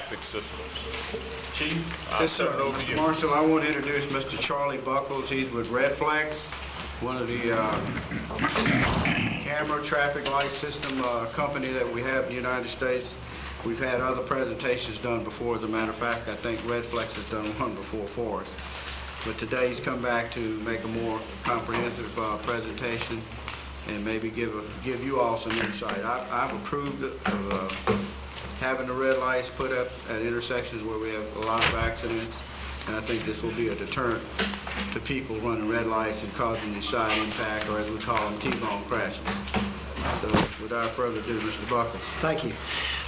traffic systems. Chief, I'll Yes, sir. turn it over to Mr. you. Marshall, I want to introduce Mr. Charlie Buckles. He's with redflex, one of the camera traffic light system company that we have in the United States. We've had other presentations done before. As a matter of fact, I think redflex has done one before for us. But today he's come back to make a more comprehensive presentation and maybe give you all some insight. I've approved of having the red lights put up at intersections where we have a lot of accidents, and I think this will be a deterrent to people running red lights and causing these side impact, or as we call them, T-bone crashes. So without further ado, Mr. Buckles. Thank you.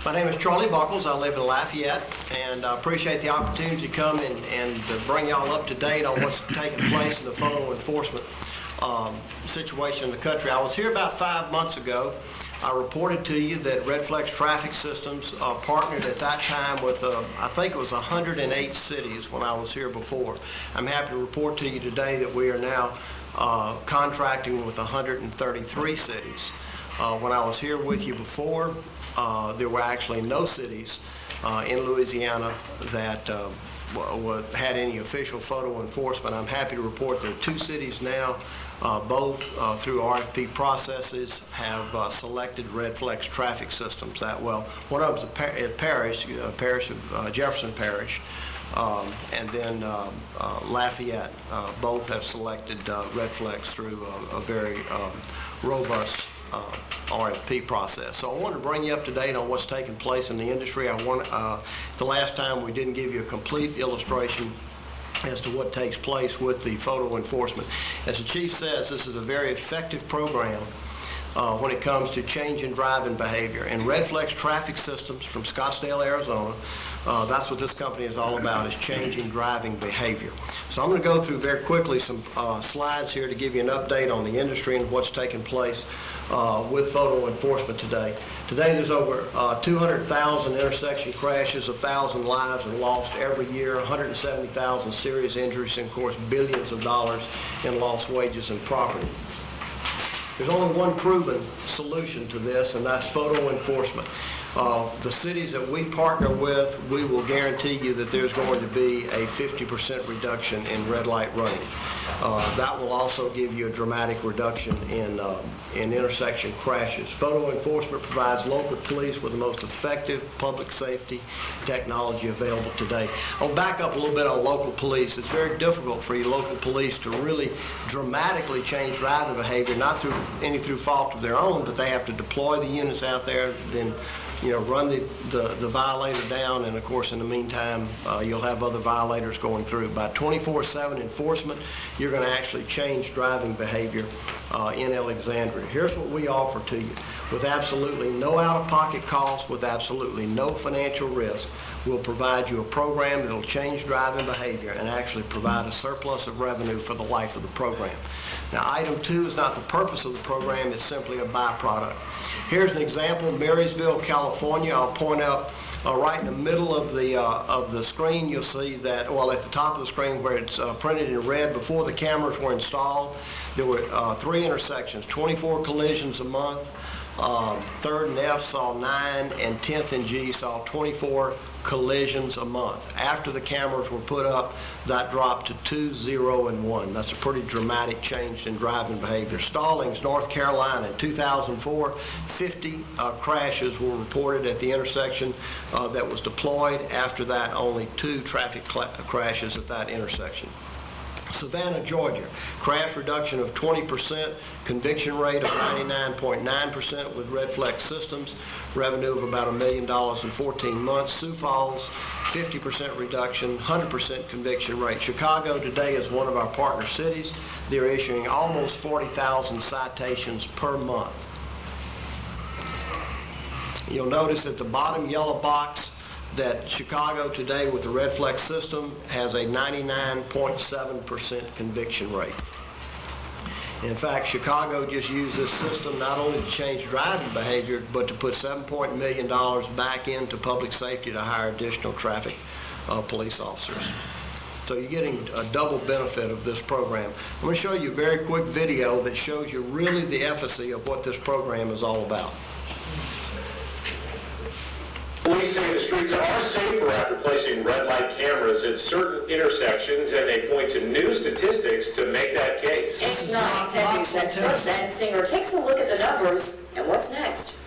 My name is Charlie Buckles. I live in Lafayette, and I appreciate the opportunity to come and to bring y'all up to date on what's taking place in the photo enforcement situation in the country. I was here about 5 months ago. I reported to you that redflex traffic systems partnered at that time with, I think it was 108 cities when I was here before. I'm happy to report to you today that we are now contracting with 133 cities. When I was here with you before, there were actually no cities in Louisiana that had any official photo enforcement. I'm happy to report there are 2 cities now, both through RFP processes, have selected redflex traffic systems. One of them is a parish of Jefferson Parish, and then Lafayette. Both have selected redflex through a very robust RFP process. So I wanted to bring you up to date on what's taking place in the industry. The last time we didn't give you a complete illustration as to what takes place with the photo enforcement. As the chief says, this is a very effective program when it comes to changing driving behavior. And redflex traffic systems from Scottsdale, Arizona, that's what this company is all about, is changing driving behavior. So I'm going to go through very quickly some slides here to give you an update on the industry and what's taking place with photo enforcement today. Today there's over 200,000 intersection crashes, 1,000 lives are lost every year, 170,000 serious injuries, and of course billions of dollars in lost wages and property. There's only one proven solution to this, and that's photo enforcement. The cities that we partner with, we will guarantee you that there's going to be a 50% reduction in red light running. That will also give you a dramatic reduction in intersection crashes. Photo enforcement provides local police with the most effective public safety technology available today. I'll back up a little bit on local police. It's very difficult for your local police to really dramatically change driving behavior, not through any fault of their own, but they have to deploy the units out there, then run the violator down, and of course in the meantime you'll have other violators going through. By 24/7 enforcement, you're going to actually change driving behavior in Alexandria. Here's what we offer to you. With absolutely no out-of-pocket cost, with absolutely no financial risk, we'll provide you a program that will change driving behavior and actually provide a surplus of revenue for the life of the program. Now, item 2 is not the purpose of the program, it's simply a byproduct. Here's an example, Marysville, California. I'll point out right in the middle of the screen, you'll see that, well, at the top of the screen where it's printed in red, before the cameras were installed, there were 3 intersections, 24 collisions a month. 3rd and F saw 9, and 10th and G saw 24 collisions a month. After the cameras were put up, that dropped to 2, 0, and 1. That's a pretty dramatic change in driving behavior. Stallings, North Carolina, in 2004, 50 crashes were reported at the intersection that was deployed. After that, only 2 traffic crashes at that intersection. Savannah, Georgia, crash reduction of 20%, conviction rate of 99.9% with redflex systems, revenue of about $1 million in 14 months. Sioux Falls, 50% reduction, 100% conviction rate. Chicago today is one of our partner cities. They're issuing almost 40,000 citations per month. You'll notice at the bottom yellow box that Chicago today with the redflex system has a 99.7% conviction rate. In fact, Chicago just used this system not only to change driving behavior, but to put $7 million back into public safety to hire additional traffic police officers. So you're getting a double benefit of this program. I'm going to show you a very quick video that shows you really the efficacy of what this program is all about. Police say the streets are safer after placing red light cameras at certain intersections, and they point to new statistics to make that case. It's not. 10 News expert Ben Singer takes a look at the numbers and what's next.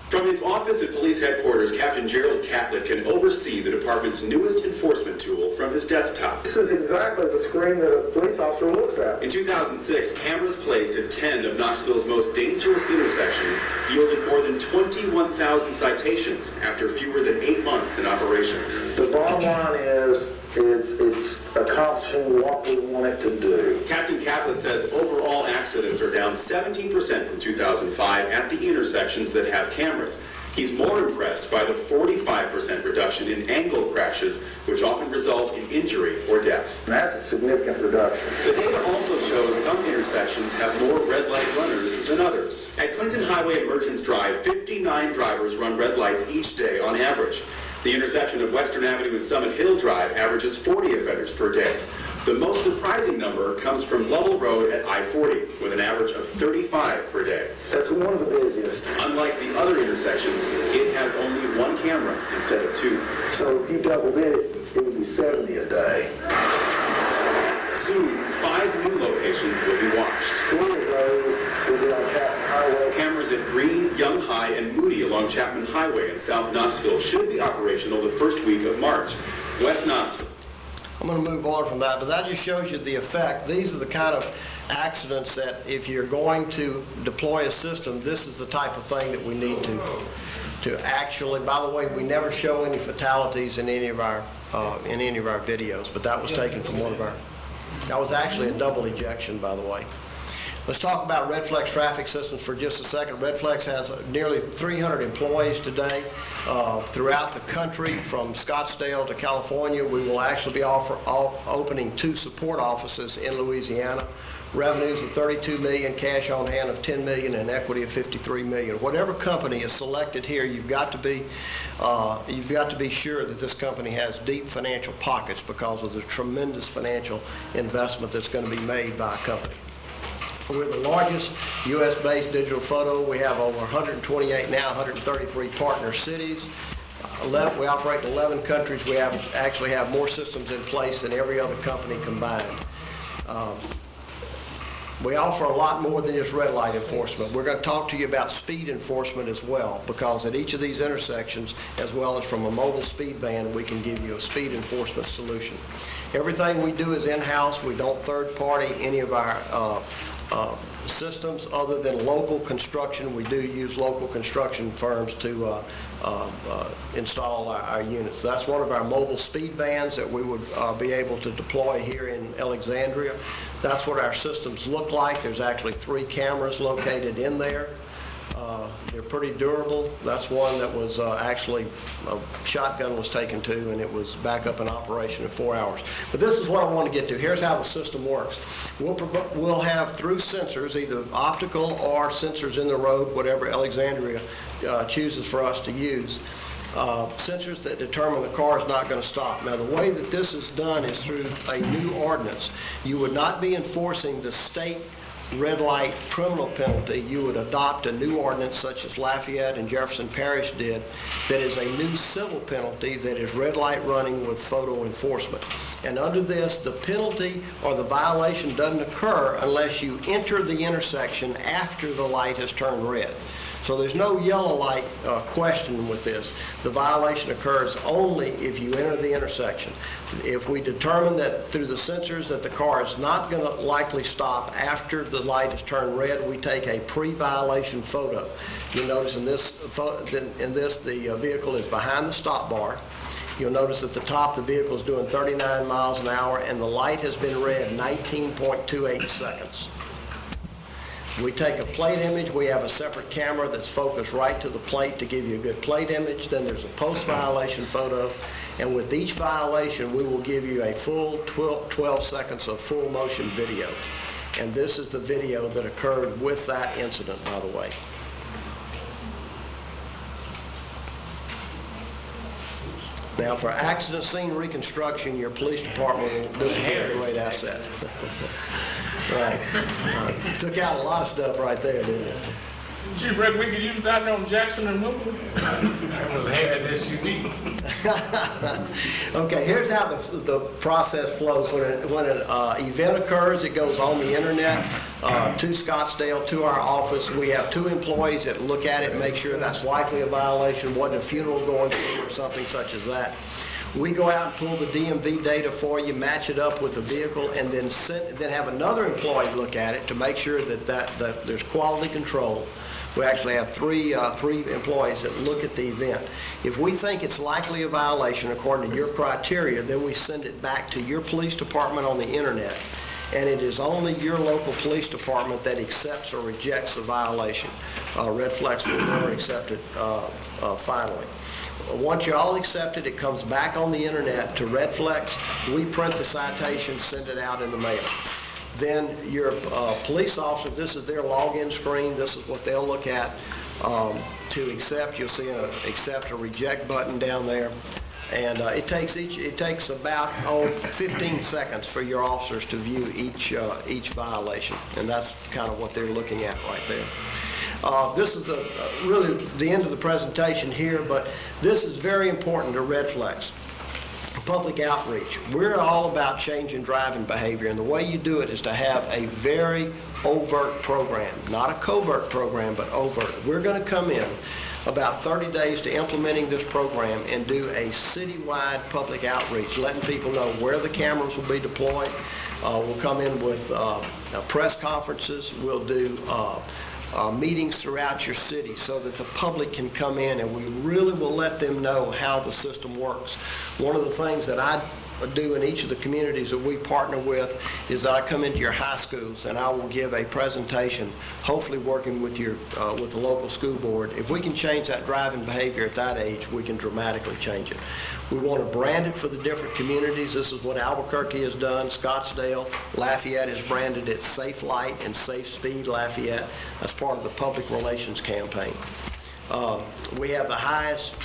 From his office at police headquarters, Captain Gerald Catlett can oversee the department's newest enforcement tool from his desktop. This is exactly the screen that a police officer looks at. In 2006, cameras placed at 10 of Knoxville's most dangerous intersections yielded more than 21,000 citations after fewer than 8 months in operation. The bottom line is it's accomplishing what we want it to do. Captain Catlett says overall accidents are down 17% from 2005 at the intersections that have cameras. He's more impressed by the 45% reduction in angle crashes, which often result in injury or death. That's a significant reduction. The data also shows some intersections have more red light runners than others. At Clinton Highway and Merchants Drive, 59 drivers run red lights each day on average. The intersection of Western Avenue and Summit Hill Drive averages 40 offenders per day. The most surprising number comes from Lovell Road at I-40, with an average of 35 per day. That's one of the busiest. Unlike the other intersections, it has only one camera instead of two. So if you doubled it, it would be 70 a day. Soon, 5 new locations will be watched. 3 of those will be on Chapman Highway. Cameras at Green, Young High, and Moody along Chapman Highway in South Knoxville should be operational the first week of March. West Knoxville. I'm going to move on from that, but that just shows you the effect. These are the kind of accidents that if you're going to deploy a system, this is the type of thing that we need to actually, by the way, we never show any fatalities in any of our videos, but that was taken from one of our, that was actually a double ejection, by the way. Let's talk about redflex traffic systems for just a second. Redflex has nearly 300 employees today throughout the country, from Scottsdale to California. We will actually be opening 2 support offices in Louisiana. Revenues of $32 million, cash on hand of $10 million, and equity of $53 million. Whatever company is selected here, you've got to be sure that this company has deep financial pockets because of the tremendous financial investment that's going to be made by a company. We're the largest U.S.-based digital photo. We have over 128 now, 133 partner cities. We operate in 11 countries. We actually have more systems in place than every other company combined. We offer a lot more than just red light enforcement. We're going to talk to you about speed enforcement as well, because at each of these intersections, as well as from a mobile speed van, we can give you a speed enforcement solution. Everything we do is in-house. We don't third-party any of our systems other than local construction. We do use local construction firms to install our units. That's one of our mobile speed vans that we would be able to deploy here in Alexandria. That's what our systems look like. There's actually 3 cameras located in there. They're pretty durable. That's one that was actually, a shotgun was taken to, and it was back up in operation in 4 hours. But this is what I want to get to. Here's how the system works. We'll have, through sensors, either optical or sensors in the road, whatever Alexandria chooses for us to use, sensors that determine the car is not going to stop. Now, the way that this is done is through a new ordinance. You would not be enforcing the state red light criminal penalty. You would adopt a new ordinance such as Lafayette and Jefferson Parish did, that is a new civil penalty that is red light running with photo enforcement. And under this, the penalty or the violation doesn't occur unless you enter the intersection after the light has turned red. So there's no yellow light question with this. The violation occurs only if you enter the intersection. If we determine that through the sensors that the car is not going to likely stop after the light is turned red, we take a pre-violation photo. You'll notice in this, the vehicle is behind the stop bar. You'll notice at the top the vehicle is doing 39 miles an hour and the light has been red 19.28 seconds. We take a plate image. We have a separate camera that's focused right to the plate to give you a good plate image. Then there's a post-violation photo. And with each violation, we will give you a full 12 seconds of full motion video. And this is the video that occurred with that incident, by the way. Now, for accident scene reconstruction, your police department, this would be a great asset. Right. Took out a lot of stuff right there, didn't it? Chief, Rick, we could use that on Jackson and Wimbledon. That was Harris SUV. Okay, here's how the process flows. When an event occurs, it goes on the internet to Scottsdale, to our office. We have 2 employees that look at it, make sure that's likely a violation, wasn't a funeral going through or something such as that. We go out and pull the DMV data for you, match it up with the vehicle, and then have another employee look at it to make sure that there's quality control. We actually have three employees that look at the event. If we think it's likely a violation according to your criteria, then we send it back to your police department on the internet. And it is only your local police department that accepts or rejects the violation. Redflex will never accept it finally. Once you all accept it, it comes back on the internet to Redflex. We print the citation, send it out in the mail. Then your police officer, this is their login screen, this is what they'll look at to accept. You'll see an accept or reject button down there. And it takes about 15 seconds for your officers to view each violation, and that's kind of what they're looking at right there. This is really the end of the presentation here, but this is very important to Redflex. Public outreach. We're all about changing driving behavior, and the way you do it is to have a very overt program, not a covert program, but overt. We're going to come in about 30 days to implementing this program and do a citywide public outreach, letting people know where the cameras will be deployed. We'll come in with press conferences. We'll do meetings throughout your city so that the public can come in, and we really will let them know how the system works. One of the things that I do in each of the communities that we partner with is that I come into your high schools and I will give a presentation, hopefully working with with the local school board. If we can change that driving behavior at that age, we can dramatically change it. We want to brand it for the different communities. This is what Albuquerque has done. Scottsdale, Lafayette has branded it Safe Light and Safe Speed Lafayette. That's part of the public relations campaign. We have the highest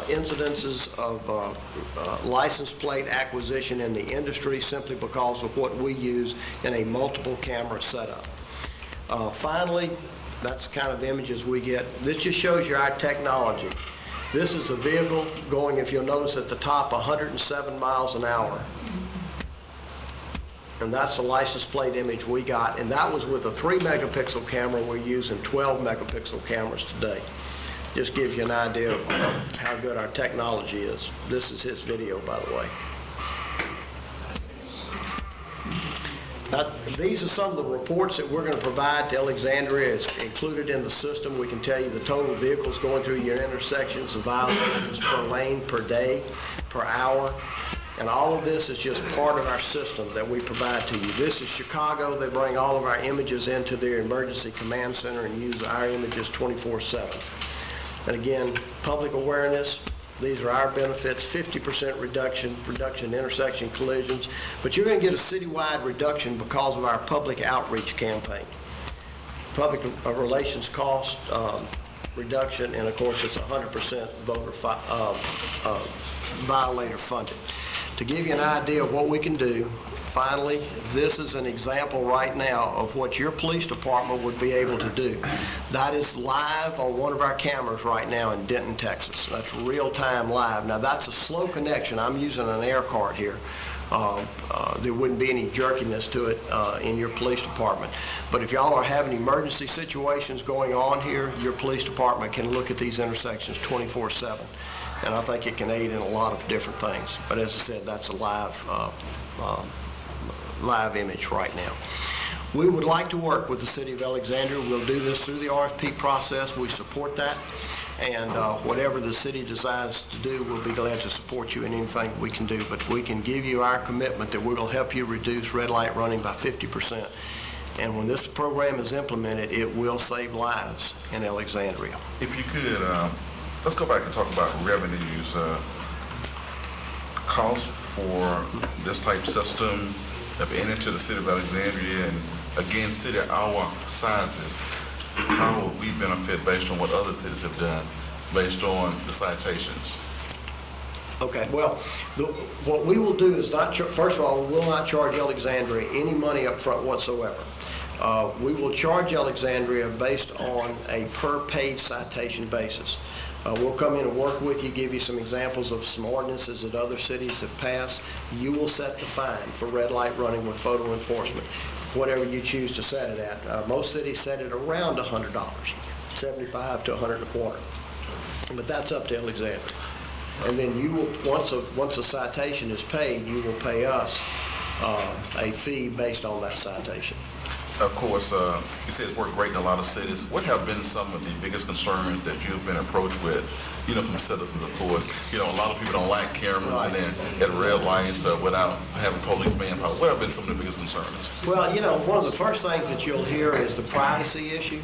incidences of license plate acquisition in the industry simply because of what we use in a multiple camera setup. Finally, that's the kind of images we get. This just shows you our technology. This is a vehicle going, if you'll notice at the top, 107 miles an hour. And that's the license plate image we got, and that was with a 3-megapixel camera. We're using 12-megapixel cameras today. Just gives you an idea of how good our technology is. This is his video, by the way. These are some of the reports that we're going to provide to Alexandria. It's included in the system. We can tell you the total vehicles going through your intersections, the violations per lane, per day, per hour. And all of this is just part of our system that we provide to you. This is Chicago. They bring all of our images into their emergency command center and use our images 24/7. And again, public awareness. These are our benefits, 50% reduction in intersection collisions. But you're going to get a citywide reduction because of our public outreach campaign. Public relations cost reduction, and of course it's 100% voter violator funded. To give you an idea of what we can do, finally, this is an example right now of what your police department would be able to do. That is live on one of our cameras right now in Denton, Texas. That's real-time live. Now, that's a slow connection. I'm using an air card here. There wouldn't be any jerkiness to it in your police department. But if y'all are having emergency situations going on here, your police department can look at these intersections 24/7. And I think it can aid in a lot of different things. But as I said, that's a live image right now. We would like to work with the City of Alexandria. We'll do this through the RFP process. We support that. And whatever the city decides to do, we'll be glad to support you in anything we can do. But we can give you our commitment that we're going to help you reduce red light running by 50%. And when this program is implemented, it will save lives in Alexandria. If you could, let's go back and talk about revenues. Cost for this type system of entering to the City of Alexandria, and again, city our sizes, how will we benefit based on what other cities have done, based on the citations? Okay, well, what we will do is first of all, we will not charge Alexandria any money up front whatsoever. We will charge Alexandria based on a per-page citation basis. We'll come in and work with you, give you some examples of some ordinances that other cities have passed. You will set the fine for red light running with photo enforcement, whatever you choose to set it at. Most cities set it around $100, $75 to $125. But that's up to Alexandria. And then you will, once a citation is paid, you will pay us a fee based on that citation. Of course, you said it's worked great in a lot of cities. What have been some of the biggest concerns that you've been approached with, from citizens, of course? A lot of people don't like cameras and then at red lights without having police manpower. What have been some of the biggest concerns? Well, one of the first things that you'll hear is the privacy issue.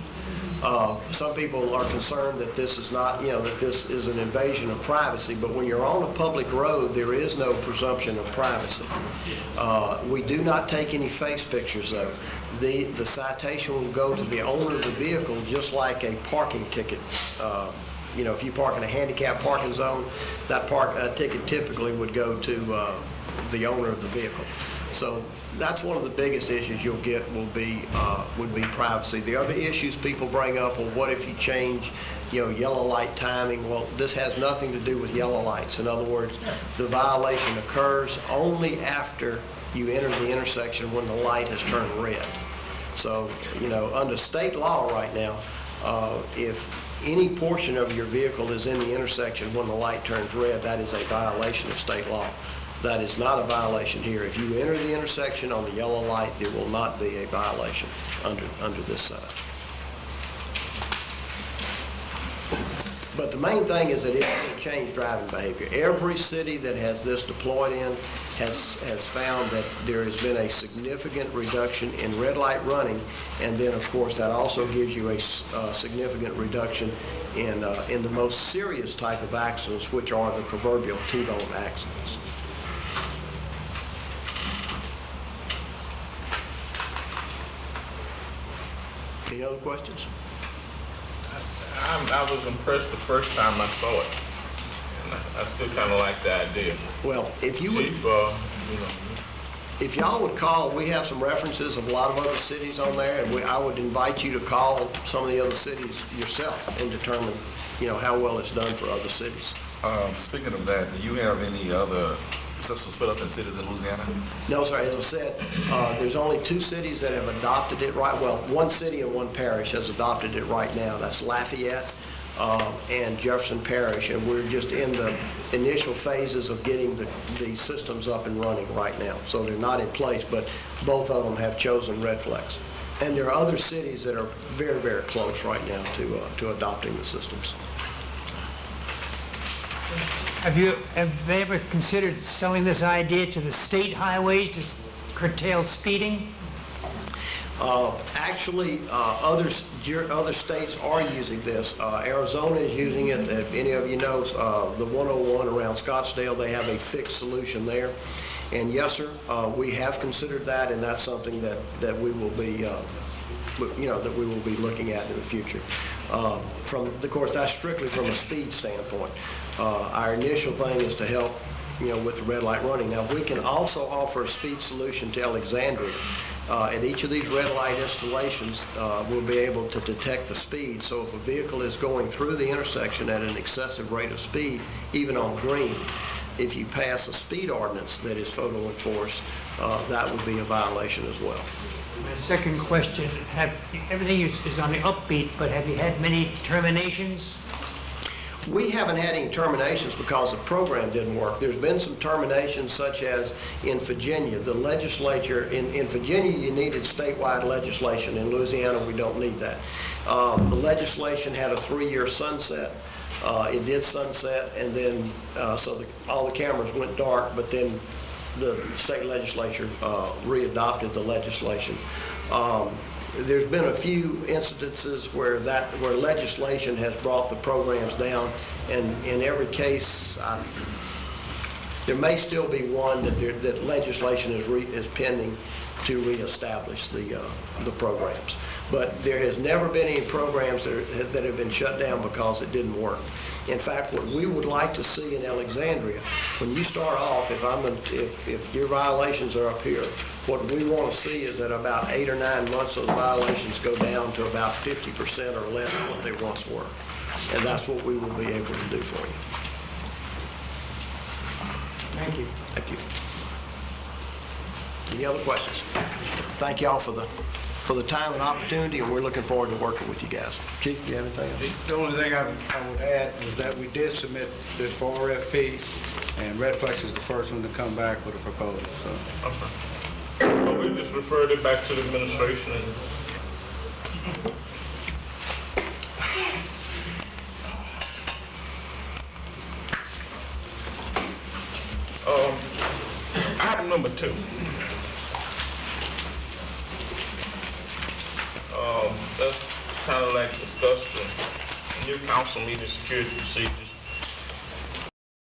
Some people are concerned that this is not, that this is an invasion of privacy, but when you're on a public road, there is no presumption of privacy. We do not take any face pictures, though. The citation will go to the owner of the vehicle just like a parking ticket. If you park in a handicapped parking zone, that ticket typically would go to the owner of the vehicle. So that's one of the biggest issues you'll get would be privacy. The other issues people bring up, well, what if you change, yellow light timing? Well, this has nothing to do with yellow lights. In other words, the violation occurs only after you enter the intersection when the light has turned red. So, under state law right now, if any portion of your vehicle is in the intersection when the light turns red, that is a violation of state law. That is not a violation here. If you enter the intersection on the yellow light, there will not be a violation under this setup. But the main thing is that it will change driving behavior. Every city that has this deployed in has found that there has been a significant reduction in red light running, and then of course that also gives you a significant reduction in the most serious type of accidents, which are the proverbial T-bone accidents. Any other questions? I was impressed the first time I saw it, and I still kind of like the idea. Well, if you would, Chief, if y'all would call, we have some references of a lot of other cities on there, and I would invite you to call some of the other cities yourself and determine, how well it's done for other cities. Speaking of that, do you have any other systems split up in cities in Louisiana? No, sir. As I said, there's only 2 cities that have adopted it right. Well, 1 city and 1 parish has adopted it right now. That's Lafayette and Jefferson Parish, and we're just in the initial phases of getting the systems up and running right now. So they're not in place, but both of them have chosen redflex. And there are other cities that are very, very close right now to adopting the systems. Have they ever considered selling this idea to the state highways to curtail speeding? Actually, other states are using this. Arizona is using it. If any of you know, the 101 around Scottsdale, they have a fixed solution there. And yes, sir, we have considered that, and that's something that we will be, that we will be looking at in the future. Of course, that's strictly from a speed standpoint. Our initial thing is to help, with the red light running. Now, we can also offer a speed solution to Alexandria. At each of these red light installations, we'll be able to detect the speed. So if a vehicle is going through the intersection at an excessive rate of speed, even on green, if you pass a speed ordinance that is photo enforced, that would be a violation as well. My second question, everything is on the upbeat, but have you had many terminations? We haven't had any terminations because the program didn't work. There's been some terminations, such as in Virginia. The legislature, in Virginia, you needed statewide legislation. In Louisiana, we don't need that. The legislation had a 3-year sunset. It did sunset, and then all the cameras went dark, but then the state legislature readopted the legislation. There's been a few instances where legislation has brought the programs down, and in every case, there may still be one that legislation is pending, to reestablish the programs. But there has never been any programs that have been shut down because it didn't work. In fact, what we would like to see in Alexandria, when you start off, if your violations are up here, what we want to see is that about 8 or 9 months, those violations go down to about 50% or less of what they once were. And that's what we will be able to do for you. Thank you. Thank you. Any other questions? Thank y'all for the time and opportunity, and we're looking forward to working with you guys. Chief, do you have anything else? The only thing I would add was that we did submit this for RFP, and redflex is the first one to come back with a proposal, so. Well, we just referred it back to the administration and item number 2. That's kind of like discuss the new council meeting security procedures.